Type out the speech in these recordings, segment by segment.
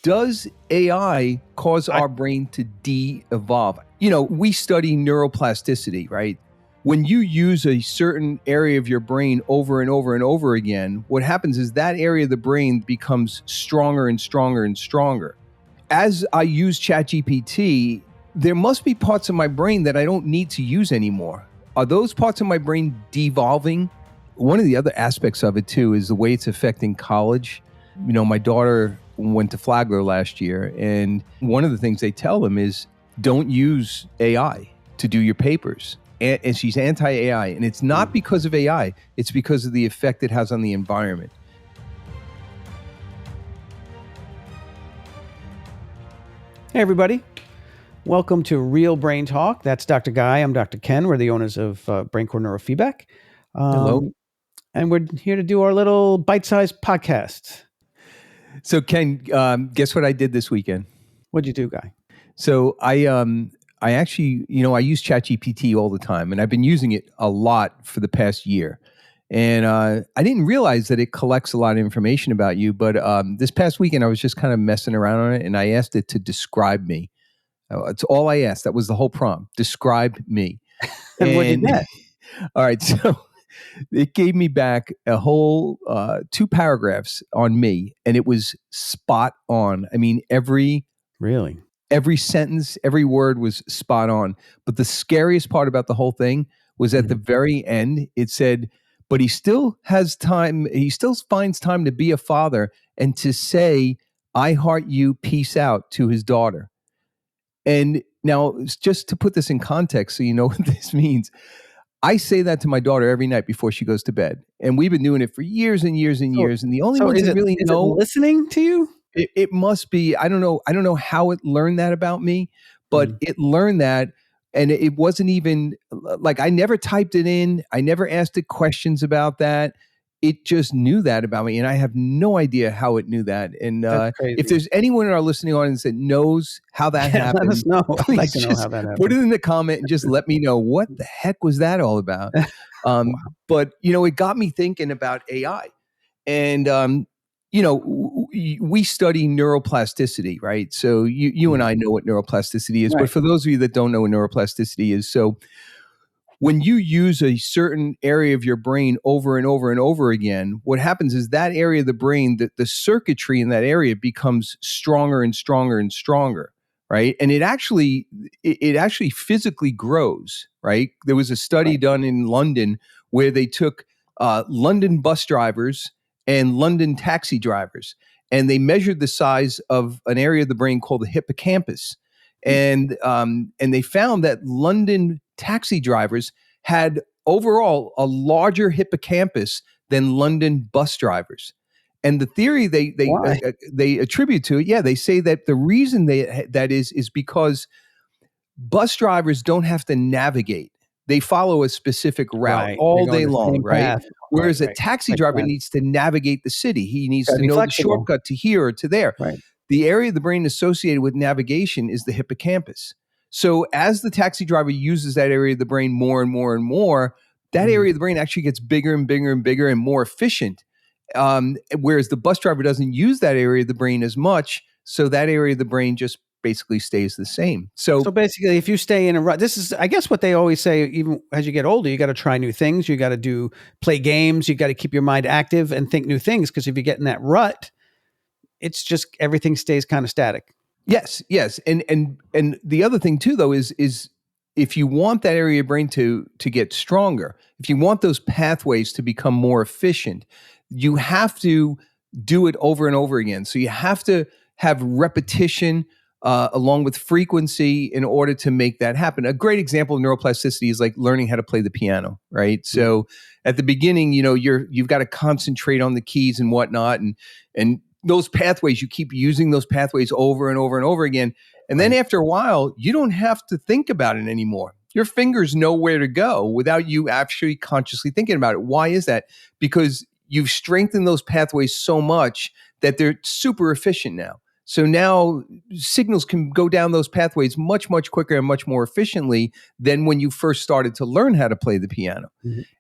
Does AI cause our brain to de-evolve? We study neuroplasticity, right? When you use a certain area of your brain over and over and over again, what happens is that area of the brain becomes stronger and stronger and stronger. As I use ChatGPT, there must be parts of my brain that I don't need to use anymore. Are those parts of my brain devolving? One of the other aspects of it too is the way it's affecting college. My daughter went to Flagler last year, and one of the things they tell them is don't use AI to do your papers. And she's anti-AI, and it's not because of AI, it's because of the effect it has on the environment. Hey, everybody. Welcome to Real Brain Talk. That's Dr. Guy. I'm Dr. Ken. We're the owners of BrainCore Neurofeedback. Hello. And we're here to do our little bite-sized podcast. So, Ken, guess what I did this weekend? What'd you do, Guy? So I actually, I use ChatGPT all the time, and I've been using it a lot for the past year. And I didn't realize that it collects a lot of information about you. But this past weekend, I was just kind of messing around on it, and I asked it to describe me. It's all I asked. That was the whole prompt. Describe me. And what did you get? All right. So it gave me back a whole 2 paragraphs on me, and it was spot on. I mean, every sentence, every word was spot on. But the scariest part about the whole thing was at the very end, it said, but he still has time. He still finds time to be a father and to say, I heart you, peace out to his daughter. And now, just to put this in context so you know what this means, I say that to my daughter every night before she goes to bed. And we've been doing it for years and years and years. And the only ones that really know... Is it listening to you? It must be. I don't know how it learned that about me, but it learned that. And it wasn't even like I never typed it in. I never asked it questions about that. It just knew that about me, and I have no idea how it knew that. And if there's anyone in our listening audience that knows how that happened, let us know. Please I'd like to know just how that happened. put it in the comment and just let me know what the heck was that all about. Wow. But it got me thinking about AI, and we study neuroplasticity, right? So you and I know what neuroplasticity is, Right. but for those of you that don't know what neuroplasticity is, so when you use a certain area of your brain over and over and over again, what happens is that area of the brain, the circuitry in that area becomes stronger and stronger and stronger, right? And it actually physically grows, right? There was a study done in London where they took London bus drivers and London taxi drivers, and they measured the size of an area of the brain called the hippocampus. And they found that London taxi drivers had overall a larger hippocampus than London bus drivers. And the theory they attribute to it, they say that the reason that is because bus drivers don't have to navigate. They follow a specific route all day long, right? Whereas a taxi driver needs to navigate the city. He needs to know the shortcut to here or to there. Right. The area of the brain associated with navigation is the hippocampus. So as the taxi driver uses that area of the brain more and more and more, that area of the brain actually gets bigger and bigger and bigger and more efficient. Whereas the bus driver doesn't use that area of the brain as much. So that area of the brain just basically stays the same. So basically, if you stay in a rut, this is, I guess, what they always say, even as you get older, you got to try new things. You got to play games. You got to keep your mind active and think new things. Because if you get in that rut, it's just everything stays kind of static. Yes. And the other thing too, though, is if you want that area of your brain to get stronger, if you want those pathways to become more efficient, you have to do it over and over again. So you have to have repetition along with frequency in order to make that happen. A great example of neuroplasticity is like learning how to play the piano, right? So at the beginning, you've got to concentrate on the keys and whatnot, and those pathways, you keep using those pathways over and over and over again. And then after a while, you don't have to think about it anymore. Your fingers know where to go without you actually consciously thinking about it. Why is that? Because you've strengthened those pathways so much that they're super efficient now. So now signals can go down those pathways much, much quicker and much more efficiently than when you first started to learn how to play the piano.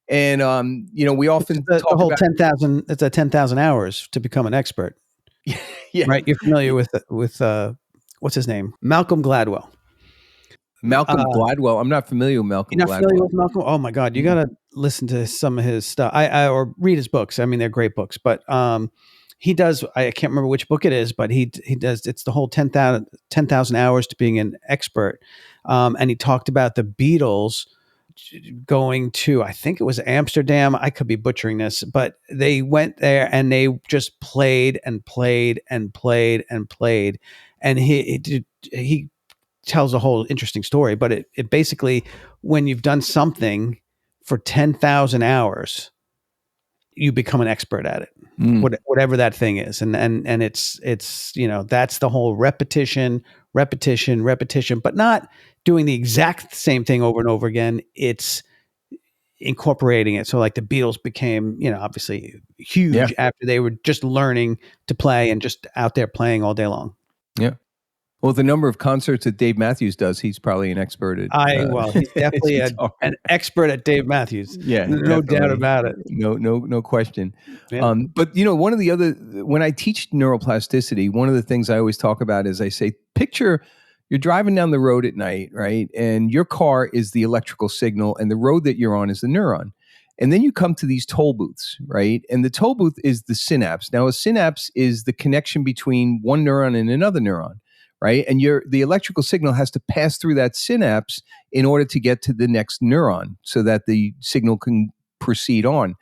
And, we often talk the whole about 10,000, it's 10,000 hours to become an expert. Yeah. right? You're familiar with what's his name? Malcolm Gladwell. Malcolm Uh, Gladwell. I'm not familiar with you're Malcolm not familiar Gladwell. with Malcolm? Oh my God, you Mm. gotta listen to some of his stuff. I or read his books. I mean, they're great books. But he does. I can't remember which book it is, but he does. It's the whole 10,000 hours to being an expert. And he talked about the Beatles going to, I think it was Amsterdam. I could be butchering this, but they went there and they just played and played and played and played. And he tells a whole interesting story, but it basically, when you've done something for 10,000 hours, you become an expert at it, Mm. whatever that thing is. And it's, that's the whole repetition, repetition, repetition, but not doing the exact same thing over and over again. It's incorporating it. So like the Beatles became, obviously Yeah. huge after they were just learning to play and just out there playing all day long. Yeah. Well, the number of concerts that Dave Matthews does, he's probably an expert at Well, he's his definitely guitar. an expert at Dave Matthews. Yeah, No doubt definitely. about it. No question. Yeah. But one of the other when I teach neuroplasticity, one of the things I always talk about is I say, picture you're driving down the road at night, right? And your car is the electrical signal, and the road that you're on is the neuron. And then you come to these toll booths, right? And the toll booth is the synapse. Now, a synapse is the connection between one neuron and another neuron, right? And the electrical signal has to pass through that synapse in order to get to the next neuron so that the signal can proceed on.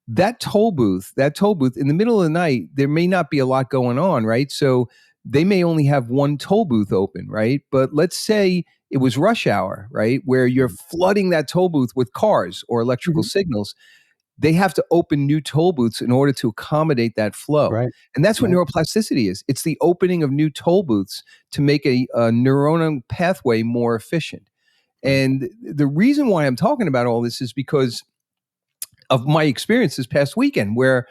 That toll booth in the middle of the night, there may not be a lot going on, right? So they may only have one toll booth open, right? But let's say it was rush hour, right? Where you're flooding that toll booth with cars or electrical Mhm. signals. They have to open new toll booths in order to accommodate that flow. Right. And that's what Right. neuroplasticity is. It's the opening of new toll booths to make a neuronal pathway more efficient. Right. And the reason why I'm talking about all this is because of my experience this past weekend, where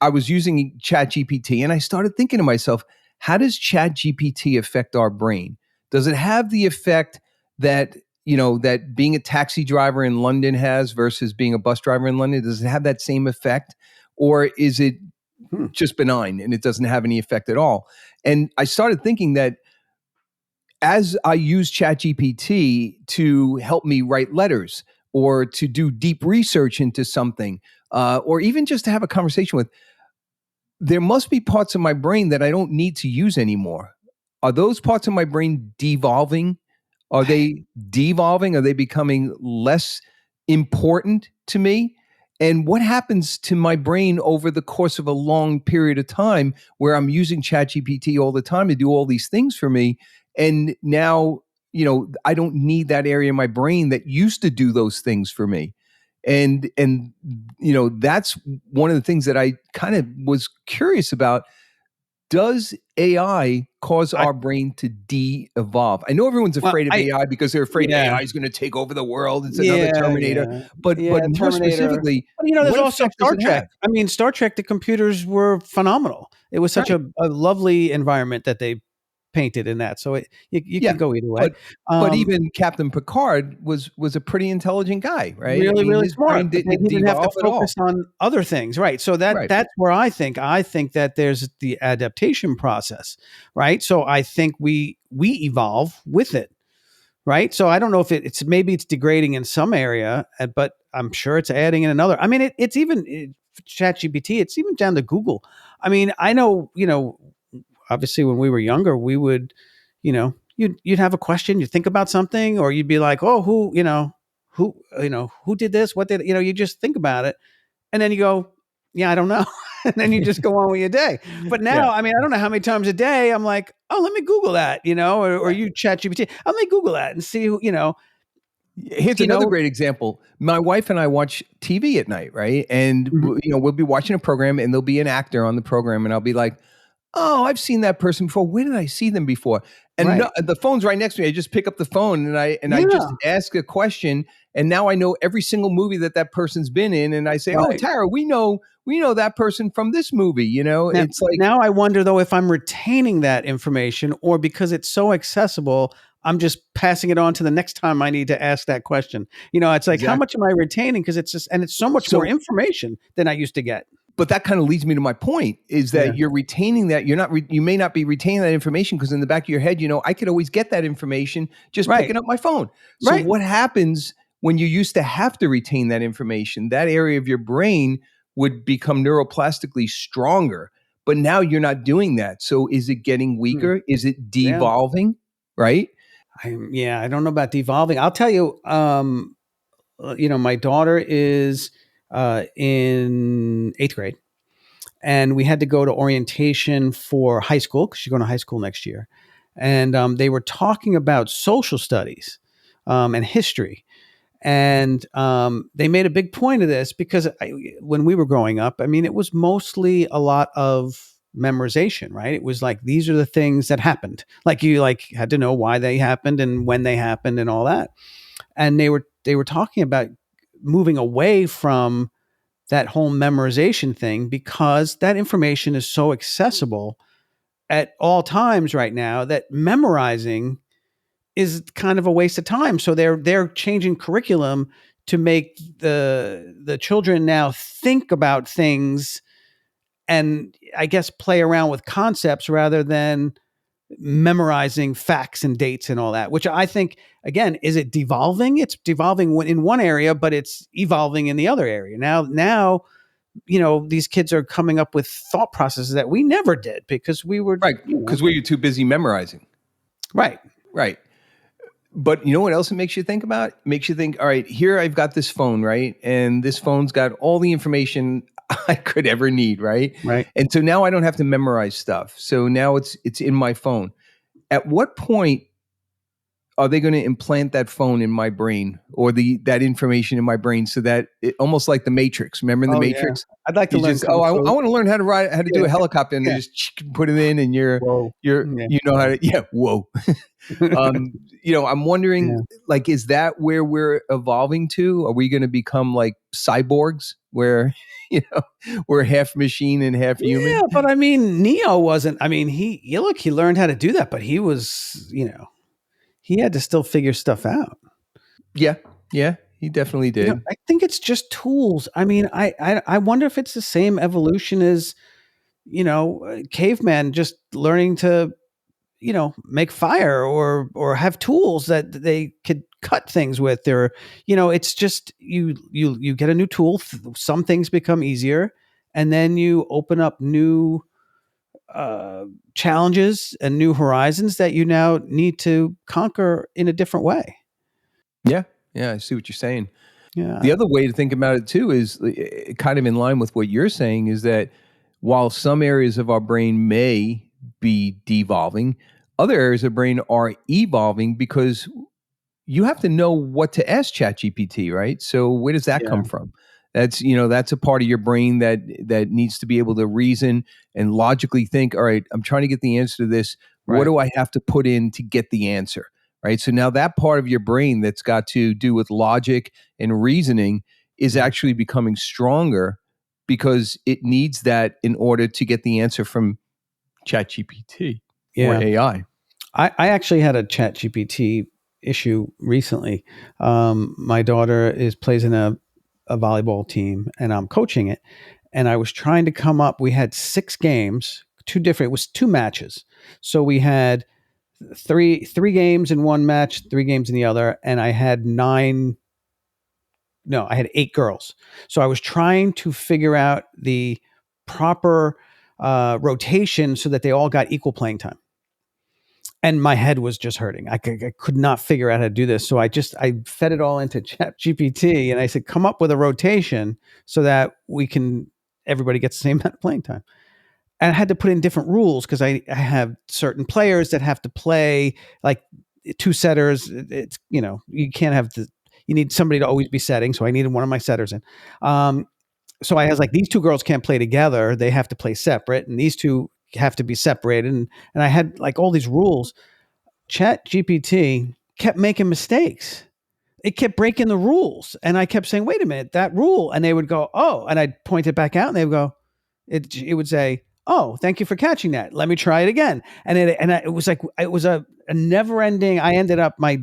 I was using ChatGPT and I started thinking to myself, how does ChatGPT affect our brain? Does it have the effect that, that being a taxi driver in London has versus being a bus driver in London? Does it have that same effect? Or is it Hmm. just benign and it doesn't have any effect at all? And I started thinking that as I use ChatGPT to help me write letters or to do deep research into something, or even just to have a conversation with, there must be parts of my brain that I don't need to use anymore. Are those parts of my brain devolving? Are they devolving? Are they becoming less important to me? And what happens to my brain over the course of a long period of time where I'm using ChatGPT all the time to do all these things for me? And now, I don't need that area of my brain that used to do those things for me. And that's one of the things that I kind of was curious about. Does AI cause I our brain to de-evolve? I know everyone's well, afraid of I AI because they're afraid yeah. AI is going to take over the world. It's another Yeah, Terminator. yeah. But Yeah, more Terminator. specifically, But, there's what also effect does Star it Trek. have? I mean, Star Trek, the computers were phenomenal. It was such Right. a lovely environment that they painted in that. So you Yeah. could go either way. But even Captain Picard was a pretty intelligent guy, right? I Really, mean, really his brain smart, but then didn't he didn't have to devolve at focus all. on other things, right? So Right. that's where I think that there's the adaptation process, right? So I think we evolve with it, right? So I don't know if it's maybe it's degrading in some area, but I'm sure it's adding in another. I mean, it's even ChatGPT. It's even down to Google. I mean, I know, obviously when we were younger, we would, you'd have a question, you think about something, or you'd be like, oh, who did this? What did you just think about it, and then you go, yeah, I don't know, and then you just go on with your day. But Yeah. now, I mean, I don't know how many times a day I'm like, oh, let me Google that, or you chat GPT. Let me Google that and see who, Here's you another know. great example. My wife and I watch TV at night, right? And Mhm. we'll be watching a program, and there'll be an actor on the program, and I'll be like, "Oh, I've seen that person before. Where did I see them before?" And no, Right. the phone's right next to me. I just pick up the phone and I just Yeah. ask a question, and now I know every single movie that person's been in, and I say, "Oh, Right. Tara, we know that person from this movie." Now, It's like now I wonder though if I'm retaining that information or because it's so accessible, I'm just passing it on to the next time I need to ask that question. It's like how exactly. much am I retaining? Because it's just and it's so much more So information than I used to get. but that kind of leads me to my point is Yeah. that you're retaining that. You're not, you may not be retaining that information because in the back of your head, I could always get that information just Right. picking up my phone. So Right. what happens when you used to have to retain that information? That area of your brain would become neuroplastically stronger, but now you're not doing that. So is it getting Hmm. weaker? Is it Yeah. devolving? Right? I don't know about devolving. I'll tell you, my daughter is in eighth grade, and we had to go to orientation for high school because she's going to high school next year. And they were talking about social studies and history. And they made a big point of this because when we were growing up, I mean, it was mostly a lot of memorization, right? It was like these are the things that happened. Like you had to know why they happened and when they happened and all that. And they were talking about moving away from that whole memorization thing because that information is so accessible at all times right now that memorizing is kind of a waste of time. So they're changing curriculum to make the children now think about things and I guess play around with concepts rather than memorizing facts and dates and all that, which I think, again, is it devolving? It's devolving in one area, but it's evolving in the other area. Now, these kids are coming up with thought processes that we never did because we were, Right. Because we were too busy memorizing. right. Right. But you know what else it makes you think about? It makes you think, all right, here I've got this phone, right? And this phone's got all the information I could ever need, right? Right. And so now I don't have to memorize stuff. So now it's in my phone. At what point are they going to implant that phone in my brain or that information in my brain so that it almost like the Matrix? Remember in the Oh yeah. Matrix? I'd like to You learn just kung I fu. want to learn how to do Yeah. a helicopter, and they Yeah. just put it in, and Whoa. Yeah. you know how to whoa. I'm wondering, Yeah. like, is that where we're evolving to? Are we going to become like cyborgs where, you know, we're half machine and half Yeah, human? but I mean, Neo wasn't. I mean, he learned how to do that, but he had to still figure stuff out. Yeah. Yeah. He definitely did. I think it's just tools. I mean, I wonder if it's the same evolution as caveman just learning to make fire or have tools that they could cut things with. Or it's just you get a new tool. Some things become easier, and then you open up new challenges and new horizons that you now need to conquer in a different way. Yeah. Yeah. I see what you're saying. The Yeah, other way to think about it too is kind of in line with what you're saying is that while some areas of our brain may be devolving, other areas of brain are evolving because you have to know what to ask ChatGPT, right? So where does that yeah, come from? That's a part of your brain that needs to be able to reason and logically think, all right, I'm trying to get the answer to this. What right. do I have to put in to get the answer? Right. So now that part of your brain that's got to do with logic and reasoning is Mhm. actually becoming stronger because it needs that in order to get the answer from ChatGPT or Yeah, AI. I actually had a Chat GPT issue recently. My daughter plays in a volleyball team, and I'm coaching it. And I was trying to come up. We had 6 games, two different. It was 2 matches, so we had three games in one match, 3 games in the other, and I had 9. No, I had 8 girls. So I was trying to figure out the proper rotation so that they all got equal playing time. And my head was just hurting. I could not figure out how to do this. So I fed it all into Chat GPT and I said, come up with a rotation so that everybody gets the same amount of playing time. And I had to put in different rules because I have certain players that have to play like 2 setters. It's you can't have you need somebody to always be setting. So I needed one of my setters in. So I was like, these 2 girls can't play together. They have to play separate, and these 2 have to be separated. And I had like all these rules. Chat GPT kept making mistakes. It kept breaking the rules. And I kept saying, wait a minute, that rule. And they would go, oh, and I'd point it back out and they would go, it would say, oh, thank you for catching that. Let me try it again. It was like, it was a never ending. I ended up, my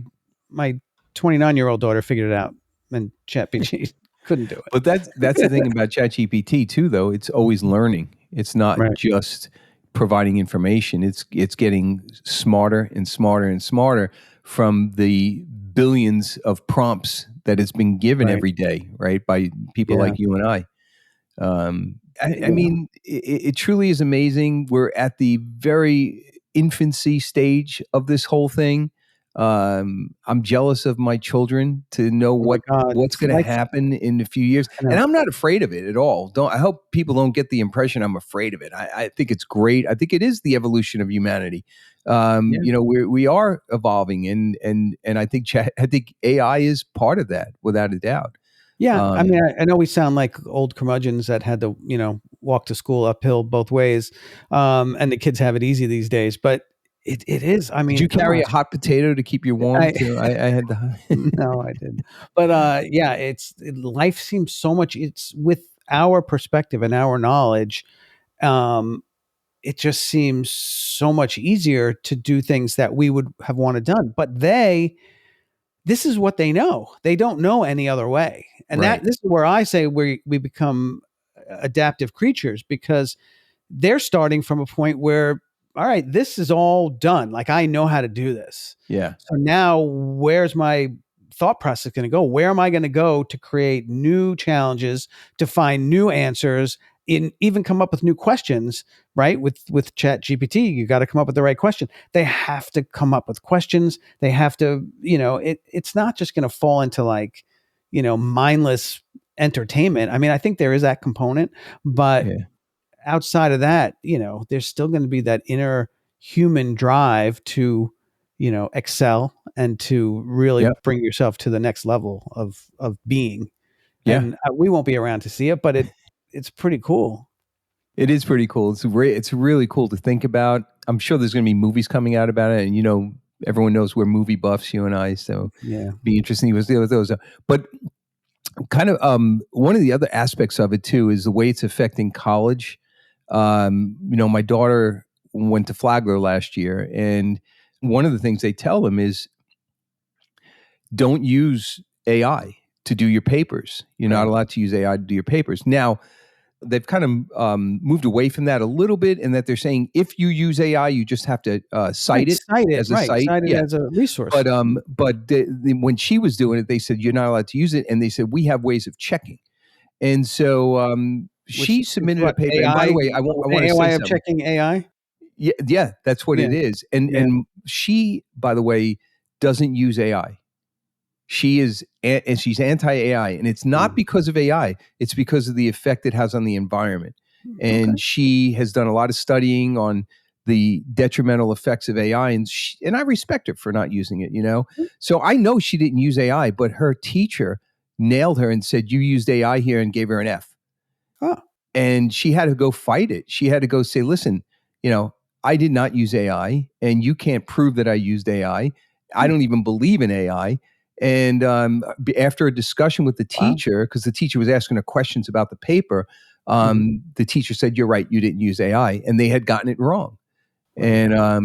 29-year-old daughter figured it out and Chat GPT. Couldn't do it. But that's the thing about ChatGPT too, though. It's always learning. It's not Right. just providing information. It's getting smarter and smarter and smarter from the billions of prompts that it's been given Right. every day, right, by people Yeah. like you and I. I Yeah. mean, it truly is amazing. We're at the very infancy stage of this whole thing. I'm jealous of my children to know Oh my God. what's going to Life. happen in a few years, I know. and I'm not afraid of it at all. Don't I hope people don't get the impression I'm afraid of it. I think it's great. I think it is the evolution of humanity. Yeah. We are evolving, and I think AI is part of that without a doubt. Yeah, I mean, Um, I know we sound like old curmudgeons that had to, walk to school uphill both ways, and the kids have it easy these days. But it is. I Did mean, you carry a gosh, hot potato to keep you warm I too? I had the no, I didn't. But yeah, life seems so much. It's with our perspective and our knowledge. Um, it just seems so much easier to do things that we would have wanted done. But this is what they know. They don't know any other way. And right. this is where I say we become adaptive creatures because they're starting from a point where, all right, this is all done. Like I know how to do this. Yeah. So now where's my thought process going to go? Where am I going to go to create new challenges, to find new answers, in even come up with new questions, right? With Chat GPT, you got to come up with the right question. They have to come up with questions. They have to, it's not just going to fall into like, mindless entertainment. I mean, I think there is that component, but Yeah. outside of that, there's still going to be that inner human drive to, excel and to really Yep. bring yourself to the next level of being. Yeah. And we won't be around to see it, but it's pretty cool. It is pretty cool. It's really cool to think about. I'm sure there's going to be movies coming out about it, and everyone knows we're movie buffs, you and I. So Yeah. be interesting to see what those. But kind of one of the other aspects of it too is the way it's affecting college. My daughter went to Flagler last year, and one of the things they tell them is don't use AI to do your papers. You're not Right. allowed to use AI to do your papers. Now, they've kind of moved away from that a little bit, in that they're saying if you use AI, you just have to cite Right. it Cite it. as a Right. site. Cite it Yeah, as a resource. but when she was doing it, they said you're not allowed to use it, and they said we have ways of checking. And so Which she is submitted a what paper. And by the AI, way, I want to AI say of something. checking AI. Yeah, yeah, that's what Yeah. it is. And Yeah. and she, by the way, doesn't use AI. And she's anti AI, and it's not Mm. because of AI. It's because of the effect it has on the environment. Okay. And she has done a lot of studying on the detrimental effects of AI, and I respect her for not using it. So I know she didn't use AI, but her teacher nailed her and said you used AI here, and gave her an F. Oh, And she had to go fight it. She had to go say, listen, I did not use AI, and you can't prove that I used AI. I hmm. don't even believe in AI. And after a discussion with the Wow. teacher, because the teacher was asking her questions about the paper, Mhm. the teacher said, "You're right. You didn't use AI," and they had gotten it wrong. Wow.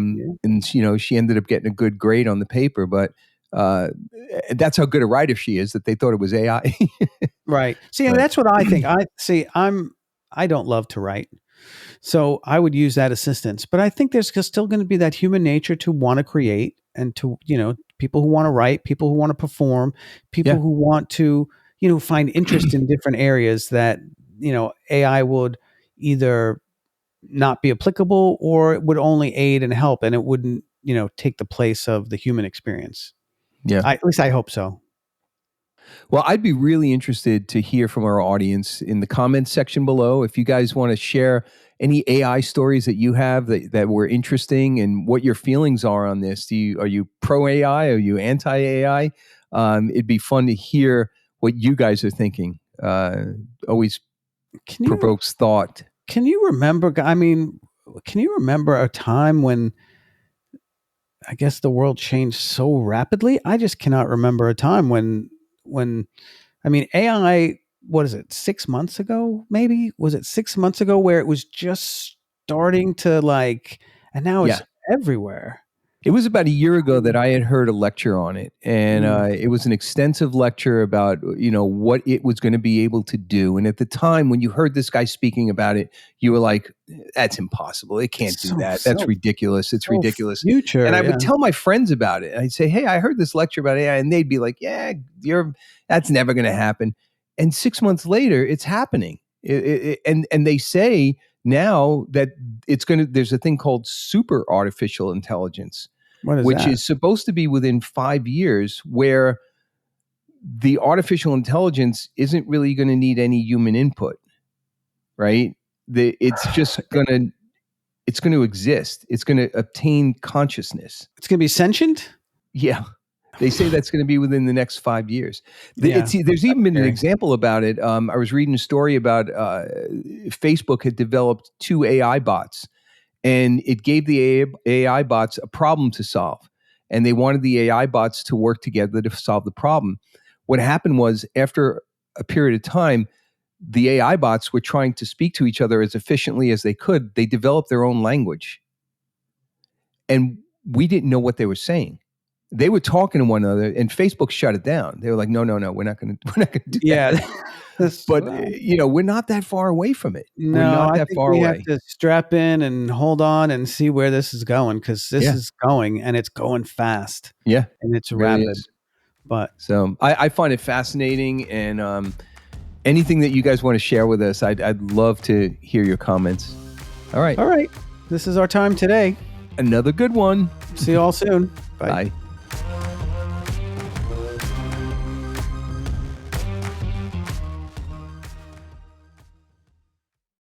And Yeah. she ended up getting a good grade on the paper. But uh, that's how good a writer she is, that they thought it was AI. Right. See, and But that's what I think. I don't love to write. So I would use that assistance. But I think there's still going to be that human nature to want to create and to, people who want to write, people who want to perform, yeah, people who want to, find interest in different areas that, AI would either not be applicable or it would only aid and help and it wouldn't, take the place of the human experience. yeah. At least I hope so. Well, I'd be really interested to hear from our audience in the comments section below. If you guys want to share any AI stories that you have that were interesting, and what your feelings are on this. Are you pro AI? Are you anti AI? It'd be fun to hear what you guys are thinking. Always Can you provokes thought. can you remember I mean, can you remember a time when I guess the world changed so rapidly? I just cannot remember a time when I mean, AI, what is it? 6 months ago maybe? Was it 6 months ago where it was just starting to like, and now it's Yeah, everywhere. It was about a year ago that I had heard a lecture on it, and it was an extensive lecture about what it was going to be able to do. And at the time, when you heard this guy speaking about it, you were like, "That's impossible. It can't It's do that. That's ridiculous. It's so ridiculous." And future. I Yeah. would tell my friends about it. I'd say, "Hey, I heard this lecture about AI," and they'd be like, "Yeah, that's never going to happen." And 6 months later, it's happening. And they say now that there's a thing called super artificial intelligence, What is which that? is supposed to be within 5 years, where the artificial intelligence isn't really going to need any human input, right? It's going to exist. It's going to obtain consciousness. It's going to be sentient? Yeah. They say that's going to be within the next 5 years. Yeah. There's even been an Scary. example about it. I was reading a story about Facebook had developed 2 AI bots, and it gave the AI bots a problem to solve. And they wanted the AI bots to work together to solve the problem. What happened was, after a period of time, the AI bots were trying to speak to each other as efficiently as they could. They developed their own language. And we didn't know what they were saying. They were talking to one another, and Facebook shut it down. They were like, "No, we're not going to do Yeah. that." But we're not that far away from it. We're No, not I that think far we have away. to strap in and hold on and see where this is going, because this Yeah. is going, and it's going fast, Yeah, and it's it really rapid. is. But So I find it fascinating, and anything that you guys want to share with us, I'd love to hear your comments. All right, all right, this is our time today. another good one. See you all soon. Bye. Bye.